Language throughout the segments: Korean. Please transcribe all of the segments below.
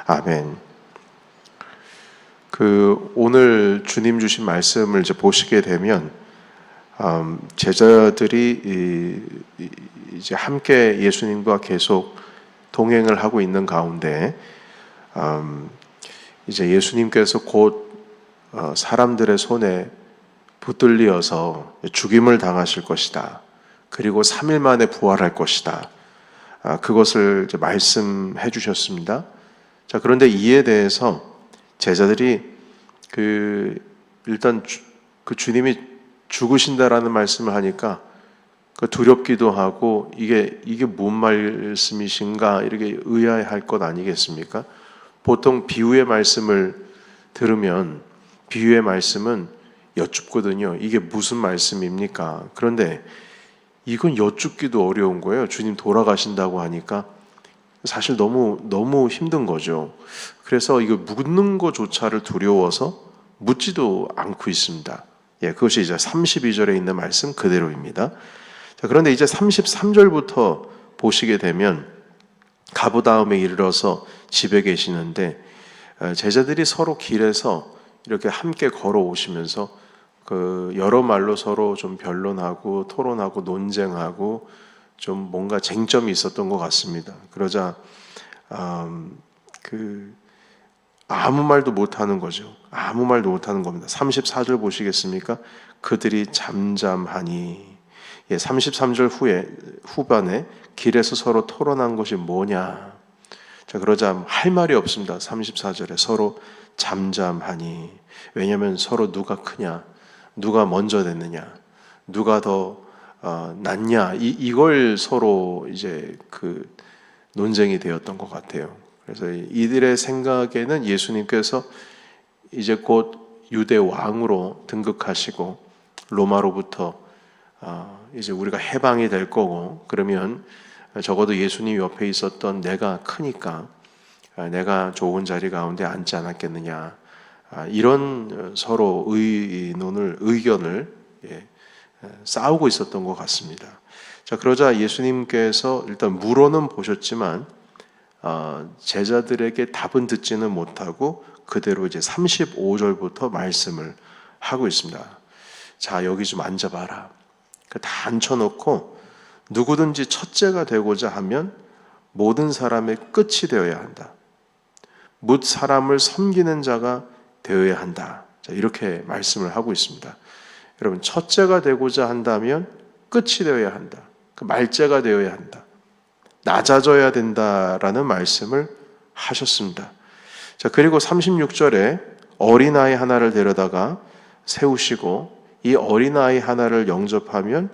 아멘. 오늘 주님 주신 말씀을 이제 보시게 되면 제자들이 이제 함께 예수님과 계속 동행을 하고 있는 가운데 이제 예수님께서 곧 사람들의 손에 붙들려서 죽임을 당하실 것이다. 그리고 3일 만에 부활할 것이다. 그것을 이제 말씀해 주셨습니다. 자, 그런데 이에 대해서 제자들이 일단 주님이 죽으신다라는 말씀을 하니까 두렵기도 하고 이게 뭔 말씀이신가 이렇게 의아해할 것 아니겠습니까? 보통 비유의 말씀을 들으면 비유의 말씀은 여쭙거든요. 이게 무슨 말씀입니까? 그런데 이건 여쭙기도 어려운 거예요. 주님 돌아가신다고 하니까 사실 너무 힘든 거죠. 그래서 이거 묻는 것조차를 두려워서 묻지도 않고 있습니다. 그것이 이제 32절에 있는 말씀 그대로입니다. 자, 그런데 이제 33절부터 보시게 되면 가버나움에 이르러서 집에 계시는데 제자들이 서로 길에서 이렇게 함께 걸어오시면서 여러 말로 서로 좀 변론하고 토론하고 논쟁하고 좀 뭔가 쟁점이 있었던 것 같습니다. 그러자 아무 말도 못하는 거죠. 아무 말도 못하는 겁니다. 34절 보시겠습니까? 그들이 잠잠하니 33절 후반에 길에서 서로 토론한 것이 뭐냐. 자, 그러자 할 말이 없습니다. 34절에 서로 잠잠하니. 왜냐하면 서로 누가 크냐, 누가 먼저 됐느냐, 누가 더 낫냐, 이걸 서로 이제 논쟁이 되었던 것 같아요. 그래서 이들의 생각에는 예수님께서 이제 곧 유대 왕으로 등극하시고 로마로부터 이제 우리가 해방이 될 거고, 그러면 적어도 예수님 옆에 있었던 내가 크니까 내가 좋은 자리 가운데 앉지 않았겠느냐, 이런 서로 의견을 싸우고 있었던 것 같습니다. 자, 그러자 예수님께서 일단 물어는 보셨지만 제자들에게 답은 듣지는 못하고 그대로 이제 35절부터 말씀을 하고 있습니다. 자, 여기 좀 앉아봐라. 다 앉혀놓고 누구든지 첫째가 되고자 하면 모든 사람의 끝이 되어야 한다. 뭇 사람을 섬기는 자가 되어야 한다. 자, 이렇게 말씀을 하고 있습니다. 여러분, 첫째가 되고자 한다면 끝이 되어야 한다. 말째가 되어야 한다. 낮아져야 된다라는 말씀을 하셨습니다. 자, 그리고 36절에 어린아이 하나를 데려다가 세우시고 이 어린아이 하나를 영접하면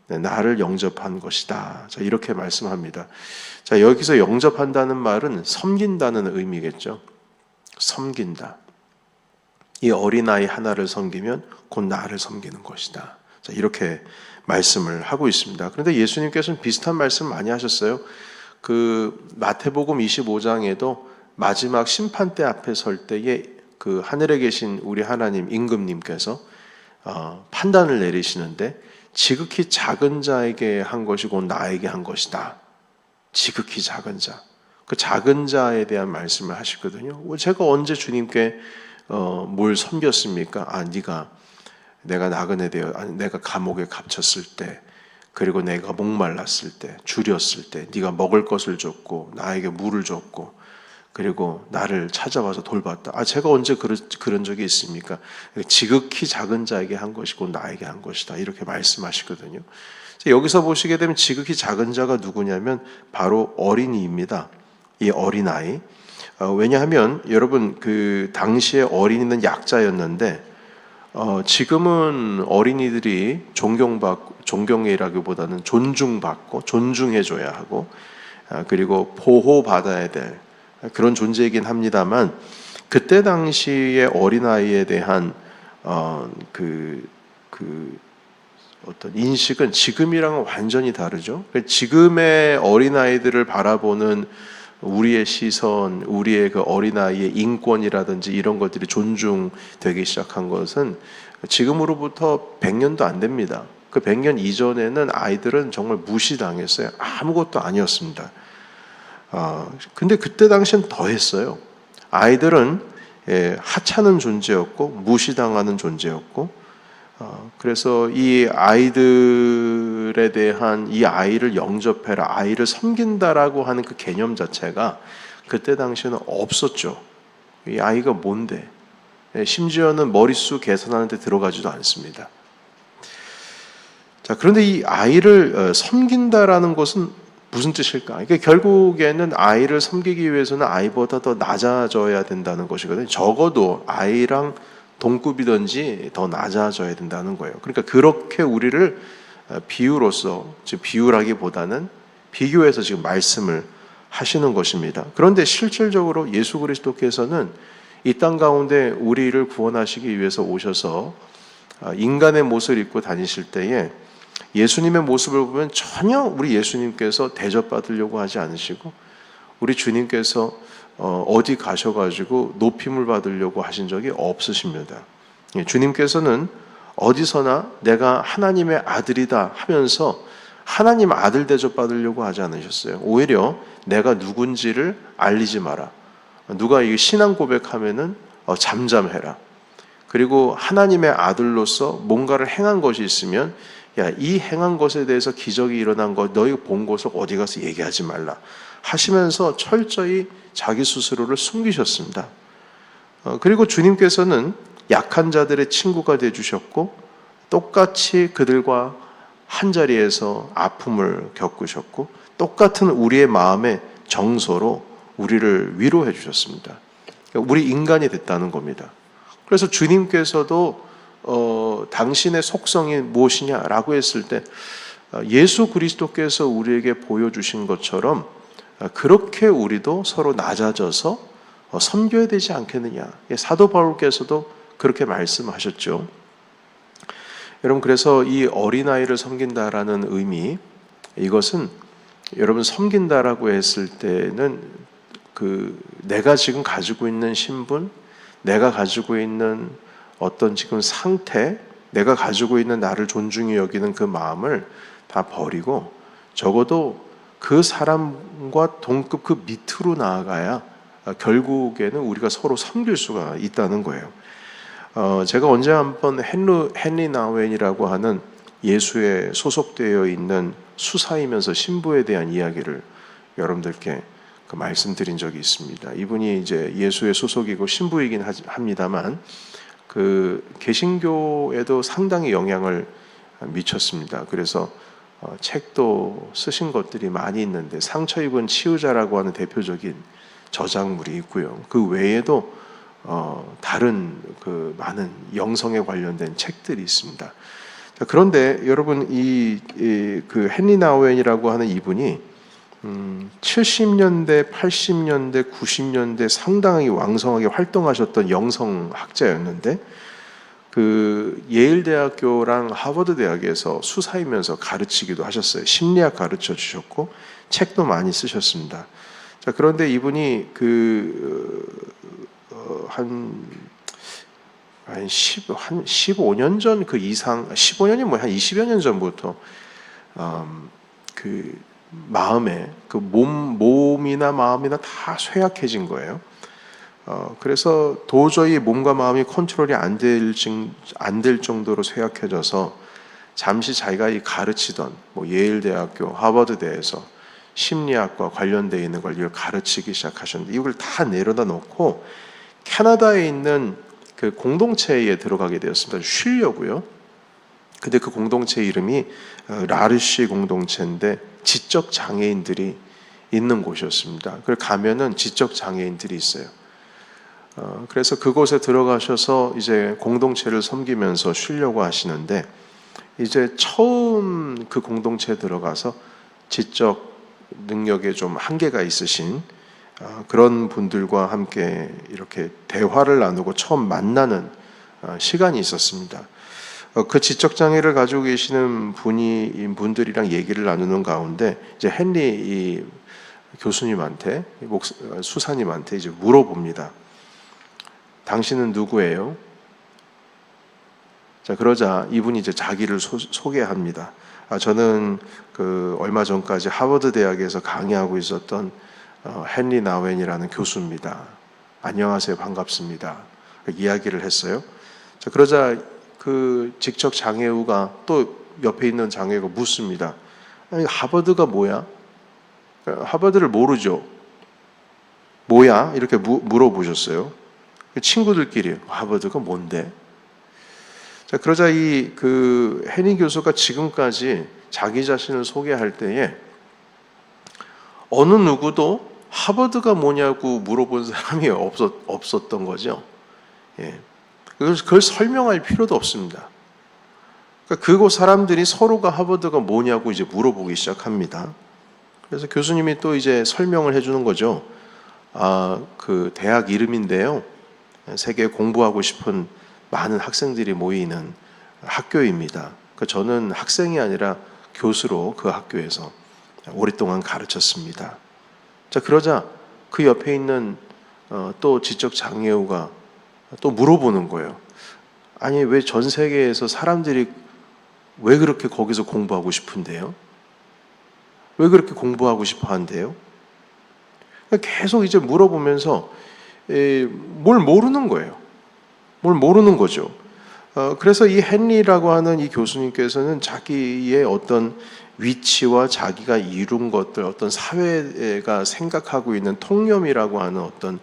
나를 영접한 것이다. 자, 이렇게 말씀합니다. 자, 여기서 영접한다는 말은 섬긴다는 의미겠죠. 섬긴다. 이 어린아이 하나를 섬기면 곧 나를 섬기는 것이다. 자, 이렇게 말씀을 하고 있습니다. 그런데 예수님께서는 비슷한 말씀 많이 하셨어요. 마태복음 25장에도 마지막 심판대 앞에 설 때에 하늘에 계신 우리 하나님 임금님께서 판단을 내리시는데 지극히 작은 자에게 한 것이 곧 나에게 한 것이다. 지극히 작은 자. 그 작은 자에 대한 말씀을 하시거든요. 제가 언제 주님께 뭘 섬겼습니까? 내가 나그네 되어, 내가 감옥에 갇혔을 때, 그리고 내가 목말랐을 때, 줄였을 때, 네가 먹을 것을 줬고, 나에게 물을 줬고, 그리고 나를 찾아와서 돌봤다. 제가 언제 그런 적이 있습니까? 지극히 작은 자에게 한 것이고 나에게 한 것이다. 이렇게 말씀하시거든요. 여기서 보시게 되면 지극히 작은 자가 누구냐면 바로 어린이입니다. 이 어린아이. 왜냐하면 여러분 당시에 어린이는 약자였는데 지금은 어린이들이 존경이라기보다는 존중받고 존중해줘야 하고 그리고 보호받아야 될 그런 존재이긴 합니다만 그때 당시의 어린아이에 대한 어떤 인식은 지금이랑은 완전히 다르죠. 지금의 어린아이들을 바라보는 우리의 시선, 우리의 어린아이의 인권이라든지 이런 것들이 존중되기 시작한 것은 지금으로부터 100년도 안 됩니다. 100년 이전에는 아이들은 정말 무시당했어요. 아무것도 아니었습니다. 근데 그때 당시엔 더 했어요. 아이들은 하찮은 존재였고 무시당하는 존재였고, 그래서 이 아이들에 대한 이 아이를 영접해라, 아이를 섬긴다라고 하는 그 개념 자체가 그때 당시에는 없었죠. 이 아이가 뭔데? 심지어는 머릿수 계산하는 데 들어가지도 않습니다. 자, 그런데 이 아이를 섬긴다라는 것은 무슨 뜻일까? 그러니까 결국에는 아이를 섬기기 위해서는 아이보다 더 낮아져야 된다는 것이거든요. 적어도 아이랑 동급이든지 더 낮아져야 된다는 거예요. 그러니까 그렇게 우리를 비유로서, 즉 비유라기보다는 비교해서 지금 말씀을 하시는 것입니다. 그런데 실질적으로 예수 그리스도께서는 이 땅 가운데 우리를 구원하시기 위해서 오셔서 인간의 모습을 입고 다니실 때에 예수님의 모습을 보면 전혀 우리 예수님께서 대접받으려고 하지 않으시고, 우리 주님께서 어디 가셔가지고 높임을 받으려고 하신 적이 없으십니다. 주님께서는 어디서나 내가 하나님의 아들이다 하면서 하나님 아들 대접받으려고 하지 않으셨어요. 오히려 내가 누군지를 알리지 마라. 누가 이 신앙 고백하면은 잠잠해라. 그리고 하나님의 아들로서 뭔가를 행한 것이 있으면, 야, 이 행한 것에 대해서 기적이 일어난 것 너희 본 것을 어디 가서 얘기하지 말라 하시면서 철저히 자기 스스로를 숨기셨습니다. 그리고 주님께서는 약한 자들의 친구가 되어주셨고, 똑같이 그들과 한자리에서 아픔을 겪으셨고, 똑같은 우리의 마음의 정서로 우리를 위로해 주셨습니다. 우리 인간이 됐다는 겁니다. 그래서 주님께서도 당신의 속성이 무엇이냐라고 했을 때 예수 그리스도께서 우리에게 보여주신 것처럼 그렇게 우리도 서로 낮아져서 섬겨야 되지 않겠느냐. 사도 바울께서도 그렇게 말씀하셨죠. 여러분, 그래서 이 어린아이를 섬긴다라는 의미, 이것은 여러분 섬긴다라고 했을 때는 내가 지금 가지고 있는 신분, 내가 가지고 있는 어떤 지금 상태, 내가 가지고 있는 나를 존중히 여기는 그 마음을 다 버리고 적어도 그 사람과 동급 그 밑으로 나아가야 결국에는 우리가 서로 섬길 수가 있다는 거예요. 제가 언제 한번 헨리 나우엔이라고 하는 예수에 소속되어 있는 수사이면서 신부에 대한 이야기를 여러분들께 말씀드린 적이 있습니다. 이분이 이제 예수의 소속이고 신부이긴 합니다만 개신교에도 상당히 영향을 미쳤습니다. 그래서 책도 쓰신 것들이 많이 있는데 상처 입은 치유자라고 하는 대표적인 저작물이 있고요. 그 외에도 다른 많은 영성에 관련된 책들이 있습니다. 그런데 여러분 그 헨리 나우엔이라고 하는 이분이 70년대, 80년대, 90년대 상당히 왕성하게 활동하셨던 영성학자였는데 예일 대학교랑 하버드 대학에서 수사이면서 가르치기도 하셨어요. 심리학 가르쳐 주셨고 책도 많이 쓰셨습니다. 자, 그런데 이분이 한 15년 전 그 이상, 15년이 한 20여 년 전부터 마음에 몸이나 마음이나 다 쇠약해진 거예요. 그래서 도저히 몸과 마음이 컨트롤이 안 될 정도로 쇠약해져서 잠시 자기가 가르치던 예일 대학교, 하버드 대에서 심리학과 관련되어 있는 걸 이걸 가르치기 시작하셨는데 이걸 다 내려다 놓고 캐나다에 있는 그 공동체에 들어가게 되었습니다. 쉬려고요. 근데 그 공동체 이름이 라르시 공동체인데 지적 장애인들이 있는 곳이었습니다. 그걸 가면은 지적 장애인들이 있어요. 그래서 그곳에 들어가셔서 이제 공동체를 섬기면서 쉬려고 하시는데 이제 처음 그 공동체에 들어가서 지적 능력에 좀 한계가 있으신 그런 분들과 함께 이렇게 대화를 나누고 처음 만나는 시간이 있었습니다. 그 지적 장애를 가지고 계시는 분들이랑 얘기를 나누는 가운데 이제 헨리 이 교수님한테 수사님한테 이제 물어봅니다. 당신은 누구예요? 자, 그러자 이분이 이제 자기를 소개합니다. 저는 얼마 전까지 하버드 대학에서 강의하고 있었던 헨리 나우엔이라는 교수입니다. 안녕하세요, 반갑습니다. 이야기를 했어요. 자, 그러자 그 직접 장애우가 또 옆에 있는 장애우가 묻습니다. 아니, 하버드가 뭐야? 하버드를 모르죠. 뭐야? 이렇게 물어보셨어요. 친구들끼리 하버드가 뭔데? 자, 그러자 이 그 해니 교수가 지금까지 자기 자신을 소개할 때에 어느 누구도 하버드가 뭐냐고 물어본 사람이 없었던 거죠. 예. 그걸 설명할 필요도 없습니다. 그러니까 그곳 사람들이 서로가 하버드가 뭐냐고 이제 물어보기 시작합니다. 그래서 교수님이 또 이제 설명을 해주는 거죠. 그 대학 이름인데요. 세계에 공부하고 싶은 많은 학생들이 모이는 학교입니다. 저는 학생이 아니라 교수로 그 학교에서 오랫동안 가르쳤습니다. 자, 그러자 그 옆에 있는 또 지적 장애우가 또 물어보는 거예요. 아니, 왜 전 세계에서 사람들이 왜 그렇게 거기서 공부하고 싶은데요? 왜 그렇게 공부하고 싶어 한대요? 계속 이제 물어보면서 뭘 모르는 거예요. 뭘 모르는 거죠. 그래서 이 헨리라고 하는 이 교수님께서는 자기의 어떤 위치와 자기가 이룬 것들, 어떤 사회가 생각하고 있는 통념이라고 하는 어떤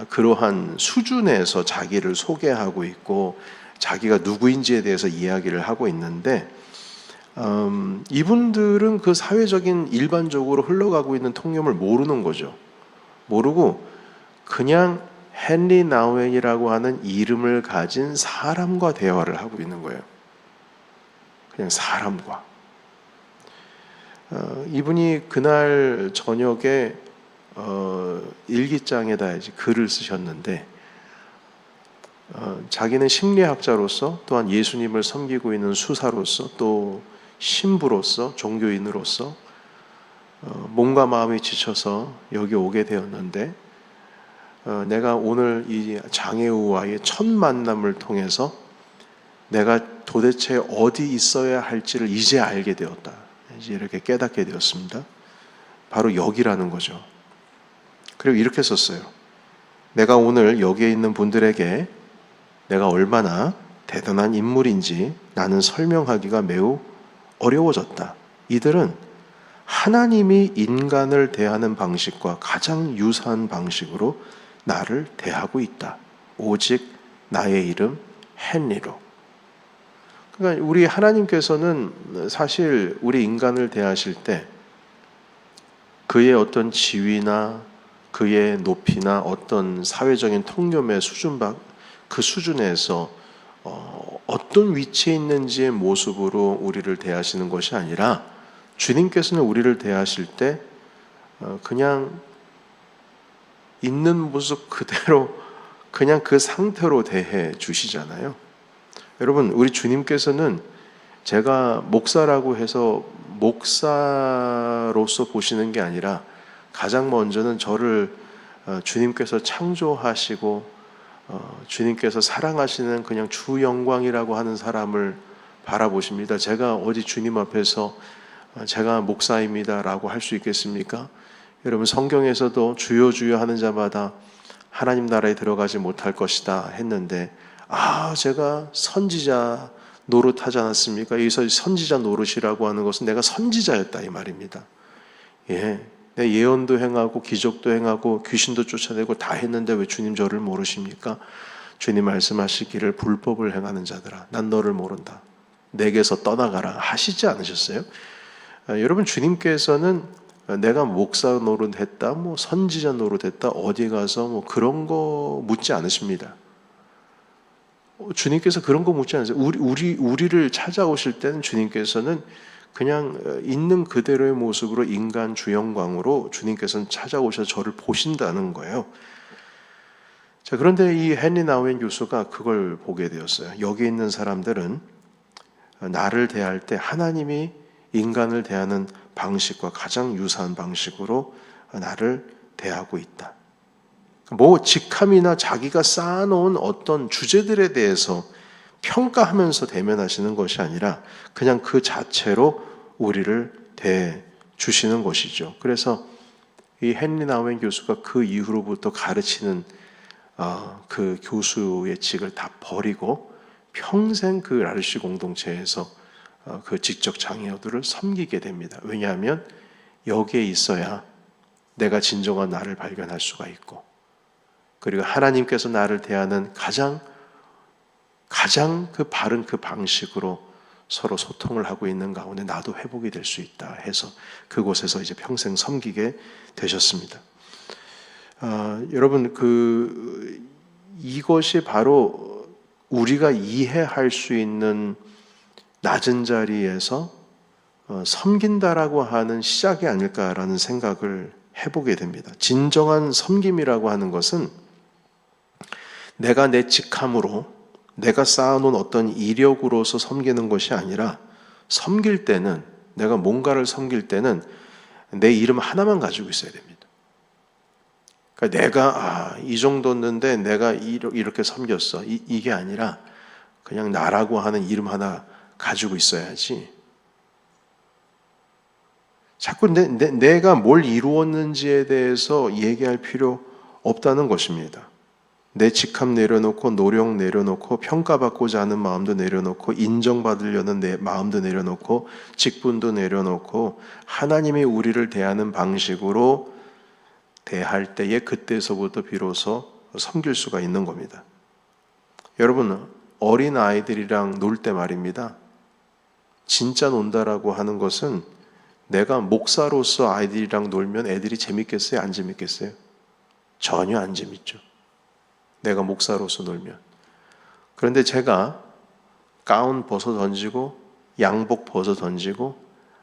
그러한 수준에서 자기를 소개하고 있고 자기가 누구인지에 대해서 이야기를 하고 있는데 이분들은 그 사회적인 일반적으로 흘러가고 있는 통념을 모르는 거죠. 모르고 그냥 헨리 나우엔이라고 하는 이름을 가진 사람과 대화를 하고 있는 거예요. 그냥 사람과. 이분이 그날 저녁에 일기장에다 이제 글을 쓰셨는데 자기는 심리학자로서 또한 예수님을 섬기고 있는 수사로서 또 신부로서 종교인으로서 몸과 마음이 지쳐서 여기 오게 되었는데 내가 오늘 이 장애우와의 첫 만남을 통해서 내가 도대체 어디 있어야 할지를 이제 알게 되었다. 이제 이렇게 깨닫게 되었습니다. 바로 여기라는 거죠. 그리고 이렇게 썼어요. 내가 오늘 여기에 있는 분들에게 내가 얼마나 대단한 인물인지 나는 설명하기가 매우 어려워졌다. 이들은 하나님이 인간을 대하는 방식과 가장 유사한 방식으로 나를 대하고 있다. 오직 나의 이름 헨리로. 그러니까 우리 하나님께서는 사실 우리 인간을 대하실 때 그의 어떤 지위나 그의 높이나 어떤 사회적인 통념의 그 수준에서 어떤 위치에 있는지의 모습으로 우리를 대하시는 것이 아니라 주님께서는 우리를 대하실 때 그냥 있는 모습 그대로 그냥 그 상태로 대해 주시잖아요. 여러분, 우리 주님께서는 제가 목사라고 해서 목사로서 보시는 게 아니라 가장 먼저는 저를 주님께서 창조하시고 주님께서 사랑하시는 그냥 주 영광이라고 하는 사람을 바라보십니다. 제가 어디 주님 앞에서 제가 목사입니다라고 할 수 있겠습니까? 여러분, 성경에서도 주여 주여 하는 자마다 하나님 나라에 들어가지 못할 것이다 했는데 제가 선지자 노릇하지 않았습니까? 여기서 선지자 노릇이라고 하는 것은 내가 선지자였다 이 말입니다. 내 예언도 행하고 기적도 행하고 귀신도 쫓아내고 다 했는데 왜 주님 저를 모르십니까? 주님 말씀하시기를 불법을 행하는 자들아 난 너를 모른다. 내게서 떠나가라 하시지 않으셨어요? 여러분, 주님께서는 내가 목사 노릇했다, 선지자 노릇했다, 어디 가서 그런 거 묻지 않으십니다. 주님께서 그런 거 묻지 않으세요. 우리를 찾아오실 때는 주님께서는 그냥 있는 그대로의 모습으로 인간 주영광으로 주님께서는 찾아오셔서 저를 보신다는 거예요. 자, 그런데 이 헨리 나우엔 교수가 그걸 보게 되었어요. 여기 있는 사람들은 나를 대할 때 하나님이 인간을 대하는 방식과 가장 유사한 방식으로 나를 대하고 있다. 직함이나 자기가 쌓아놓은 어떤 주제들에 대해서 평가하면서 대면하시는 것이 아니라 그냥 그 자체로 우리를 대해 주시는 것이죠. 그래서 이 헨리 나우엔 교수가 그 이후로부터 가르치는 그 교수의 직을 다 버리고 평생 그 RC 공동체에서 그 지적 장애우들을 섬기게 됩니다. 왜냐하면 여기에 있어야 내가 진정한 나를 발견할 수가 있고, 그리고 하나님께서 나를 대하는 가장 그 바른 그 방식으로 서로 소통을 하고 있는 가운데 나도 회복이 될 수 있다 해서 그곳에서 이제 평생 섬기게 되셨습니다. 여러분, 이것이 바로 우리가 이해할 수 있는 낮은 자리에서 섬긴다라고 하는 시작이 아닐까라는 생각을 해보게 됩니다. 진정한 섬김이라고 하는 것은 내가 내 직함으로, 내가 쌓아놓은 어떤 이력으로서 섬기는 것이 아니라, 섬길 때는, 내가 뭔가를 섬길 때는 내 이름 하나만 가지고 있어야 됩니다. 그러니까 내가 이 정도였는데 내가 이렇게 섬겼어, 이게 아니라 그냥 나라고 하는 이름 하나 가지고 있어야지. 자꾸 내가 뭘 이루었는지에 대해서 얘기할 필요 없다는 것입니다. 내 직함 내려놓고, 노력 내려놓고, 평가받고자 하는 마음도 내려놓고, 인정받으려는 내 마음도 내려놓고, 직분도 내려놓고, 하나님이 우리를 대하는 방식으로 대할 때에 그때서부터 비로소 섬길 수가 있는 겁니다. 여러분, 어린 아이들이랑 놀 때 말입니다. 진짜 논다라고 하는 것은 내가 목사로서 아이들이랑 놀면 애들이 재밌겠어요? 안 재밌겠어요? 전혀 안 재밌죠. 내가 목사로서 놀면. 그런데 제가 가운 벗어 던지고 양복 벗어 던지고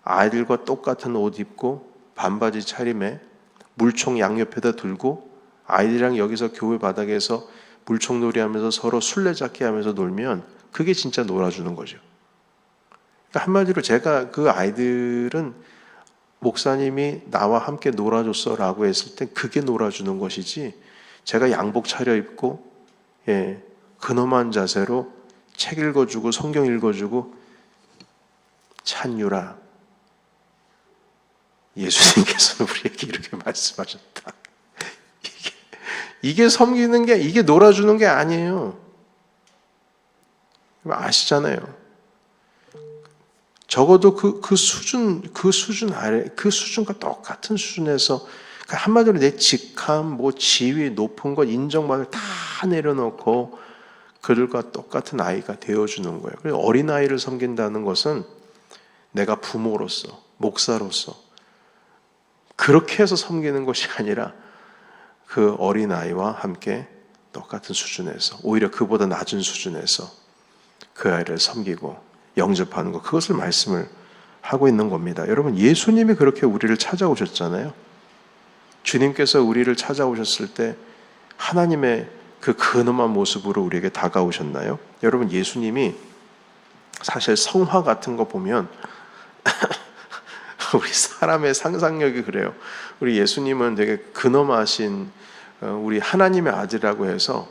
아이들과 똑같은 옷 입고 반바지 차림에 물총 양옆에다 들고 아이들이랑 여기서 교회 바닥에서 물총놀이 하면서 서로 술래잡기 하면서 놀면 그게 진짜 놀아주는 거죠. 그러니까 한마디로 제가 그 아이들은 목사님이 나와 함께 놀아줬어 라고 했을 때 그게 놀아주는 것이지, 제가 양복 차려입고 근엄한 자세로 책 읽어주고 성경 읽어주고 찬유라, 예수님께서는 우리에게 이렇게 말씀하셨다. 이게 섬기는 게, 이게 놀아주는 게 아니에요. 아시잖아요. 적어도 그 수준 아래, 그 수준과 똑같은 수준에서, 한마디로 내 직함, 지위, 높은 것, 인정받을 다 내려놓고 그들과 똑같은 아이가 되어주는 거예요. 그래서 어린아이를 섬긴다는 것은 내가 부모로서, 목사로서 그렇게 해서 섬기는 것이 아니라 그 어린아이와 함께 똑같은 수준에서, 오히려 그보다 낮은 수준에서 그 아이를 섬기고 영접하는 것, 그것을 말씀을 하고 있는 겁니다. 여러분, 예수님이 그렇게 우리를 찾아오셨잖아요. 주님께서 우리를 찾아오셨을 때 하나님의 그 근엄한 모습으로 우리에게 다가오셨나요? 여러분, 예수님이 사실 성화 같은 거 보면 우리 사람의 상상력이 그래요. 우리 예수님은 되게 근엄하신 우리 하나님의 아들이라고 해서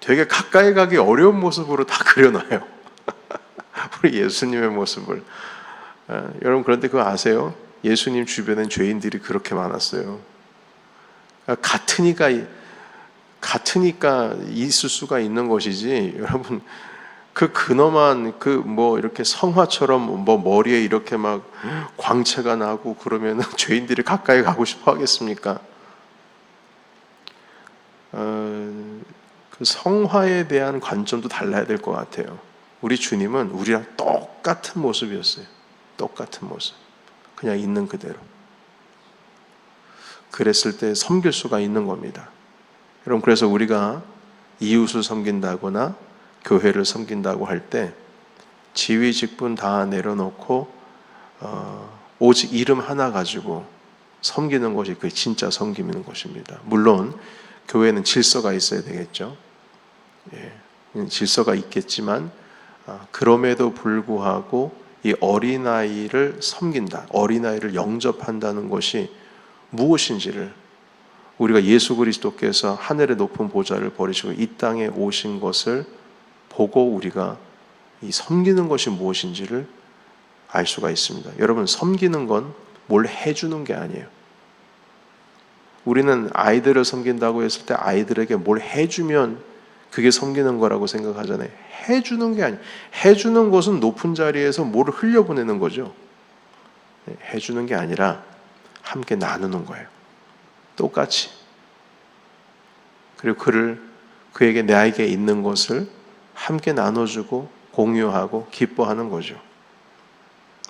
되게 가까이 가기 어려운 모습으로 다 그려놔요. 우리 예수님의 모습을. 여러분, 그런데 그거 아세요? 예수님 주변엔 죄인들이 그렇게 많았어요. 같으니까 있을 수가 있는 것이지, 여러분, 그 근엄한 이렇게 성화처럼 머리에 이렇게 막 광채가 나고 그러면 죄인들이 가까이 가고 싶어 하겠습니까? 그 성화에 대한 관점도 달라야 될 것 같아요. 우리 주님은 우리랑 똑같은 모습이었어요. 똑같은 모습. 그냥 있는 그대로. 그랬을 때 섬길 수가 있는 겁니다. 여러분, 그래서 우리가 이웃을 섬긴다거나 교회를 섬긴다고 할 때 지위 직분 다 내려놓고 오직 이름 하나 가지고 섬기는 것이 그 진짜 섬기는 것입니다. 물론 교회는 질서가 있어야 되겠죠. 질서가 있겠지만 그럼에도 불구하고 이 어린아이를 섬긴다, 어린아이를 영접한다는 것이 무엇인지를, 우리가 예수 그리스도께서 하늘의 높은 보좌를 버리시고 이 땅에 오신 것을 보고 우리가 이 섬기는 것이 무엇인지를 알 수가 있습니다. 여러분, 섬기는 건 뭘 해주는 게 아니에요. 우리는 아이들을 섬긴다고 했을 때 아이들에게 뭘 해주면 그게 섬기는 거라고 생각하잖아요. 해주는 게 아니에요. 해주는 것은 높은 자리에서 뭐를 흘려보내는 거죠. 해주는 게 아니라 함께 나누는 거예요. 똑같이. 그리고 그에게 나에게 있는 것을 함께 나눠주고 공유하고 기뻐하는 거죠.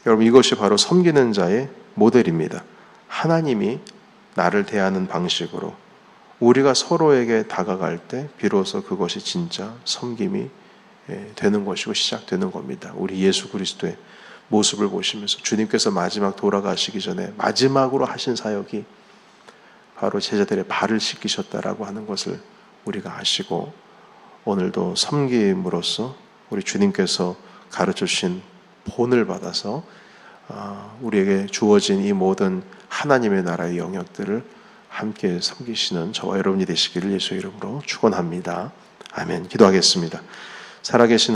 여러분, 이것이 바로 섬기는 자의 모델입니다. 하나님이 나를 대하는 방식으로 우리가 서로에게 다가갈 때 비로소 그것이 진짜 섬김이 되는 것이고 시작되는 겁니다. 우리 예수 그리스도의 모습을 보시면서 주님께서 마지막 돌아가시기 전에 마지막으로 하신 사역이 바로 제자들의 발을 씻기셨다라고 하는 것을 우리가 아시고, 오늘도 섬김으로써 우리 주님께서 가르쳐 주신 본을 받아서 우리에게 주어진 이 모든 하나님의 나라의 영역들을 함께 섬기시는 저와 여러분이 되시기를 예수의 이름으로 축원합니다. 아멘. 기도하겠습니다. 살아계신